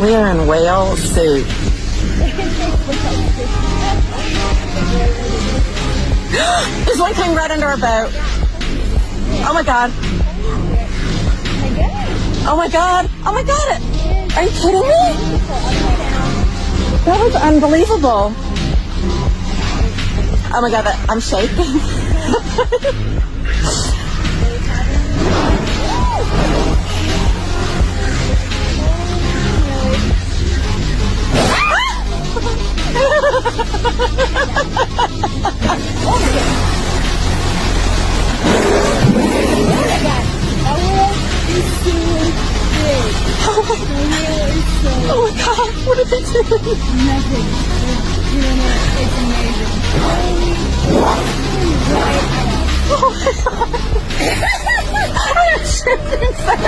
We are in whale soup. There's one coming right under our boat. Oh my god. Oh my god. Oh my god. Are you kidding me? That was unbelievable. Oh my god, I'm shaking. Oh my god, what did they do? Nothing. It's amazing. Oh my god. I'm shaking.